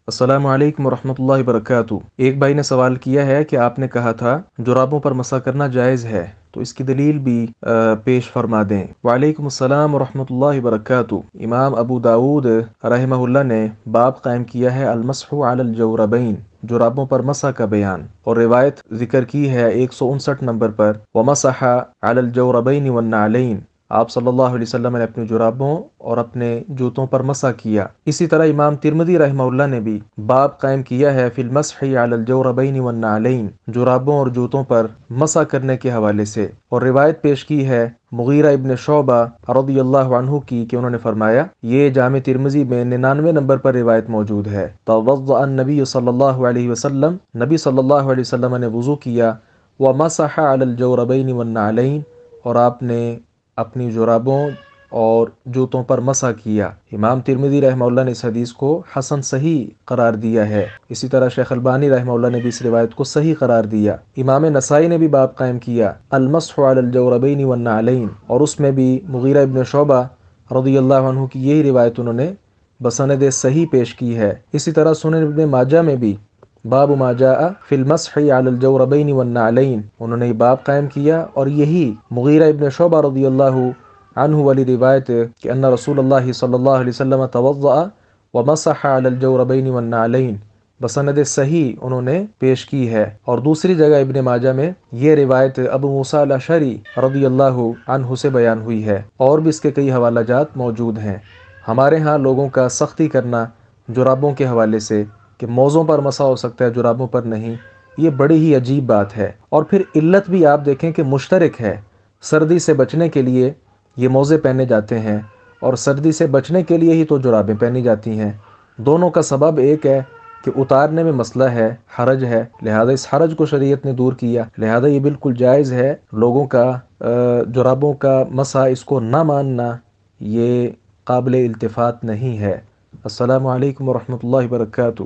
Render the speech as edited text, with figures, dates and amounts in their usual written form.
السلام علیکم ورحمۃ اللہ وبرکاتہ۔ ایک بھائی نے سوال کیا ہے کہ آپ نے کہا تھا جرابوں پر مسح کرنا جائز ہے، تو اس کی دلیل بھی پیش فرما دیں۔ وعلیکم السلام ورحمۃ اللہ وبرکاتہ۔ امام ابو داود رحمہ اللہ نے باب قائم کیا ہے المسح علی الجوربین، جرابوں پر مسح کا بیان، اور روایت ذکر کی ہے 159 نمبر پر، ومسح علی الجوربین والنعلین، آپ صلی اللہ علیہ وسلم نے اپنے جرابوں اور اپنے جوتوں پر مسح کیا۔ اسی طرح امام ترمذی رحمہ اللہ نے بھی باب قائم کیا ہے فی المسح علی الجوربین والنعلین، جرابوں اور جوتوں پر مسح کرنے کے حوالے سے، اور روایت پیش کی ہے مغیرہ ابن شعبہ رضی اللہ عنہ کی کہ انہوں نے فرمایا، یہ جامع ترمذی میں 99 نمبر پر روایت موجود ہے، توضأ النبی صلی اللہ علیہ وسلم، نبی صلی اللہ علیہ وسلم نے وضو کیا، ومسح علی الجوربین والنعلین، اور آپ نے اپنی جرابوں اور جوتوں پر مسح کیا۔ امام ترمذی رحمہ اللہ نے اس حدیث کو حسن صحیح قرار دیا ہے۔ اسی طرح شیخ البانی رحمہ اللہ نے بھی اس روایت کو صحیح قرار دیا۔ امام نسائی نے بھی باب قائم کیا المسح علی الجوربین والنعلین، اور اس میں بھی مغیرہ ابن شعبہ رضی اللہ عنہ کی یہی روایت انہوں نے بسند صحیح پیش کی ہے۔ اسی طرح سنن ابن ماجہ میں بھی باب ما جاء فی المسح علی الجوربین والنعلین، انہوں نے باب قائم کیا، اور یہی مغیرہ ابن شعبہ رضی اللہ عنہ والی روایت کہ ان رسول اللہ صلی اللہ علیہ وسلم توضأ ومسح علی الجوربین والنعلین بسند صحیح انہوں نے پیش کی ہے۔ اور دوسری جگہ ابن ماجہ میں یہ روایت ابو موسیٰ الاشعری رضی اللہ عنہ سے بیان ہوئی ہے، اور بھی اس کے کئی حوالہ جات موجود ہیں۔ ہمارے ہاں لوگوں کا سختی کرنا جرابوں کے حوالے سے کہ موزوں پر مسح ہو سکتا ہے جرابوں پر نہیں، یہ بڑی ہی عجیب بات ہے۔ اور پھر علت بھی آپ دیکھیں کہ مشترک ہے، سردی سے بچنے کے لیے یہ موزے پہنے جاتے ہیں، اور سردی سے بچنے کے لیے ہی تو جرابیں پہنی جاتی ہیں۔ دونوں کا سبب ایک ہے کہ اتارنے میں مسئلہ ہے، حرج ہے، لہذا اس حرج کو شریعت نے دور کیا، لہذا یہ بالکل جائز ہے۔ لوگوں کا جرابوں کا مسح اس کو نہ ماننا یہ قابل التفات نہیں ہے۔ السلام علیکم ورحمۃ اللہ وبرکاتہ۔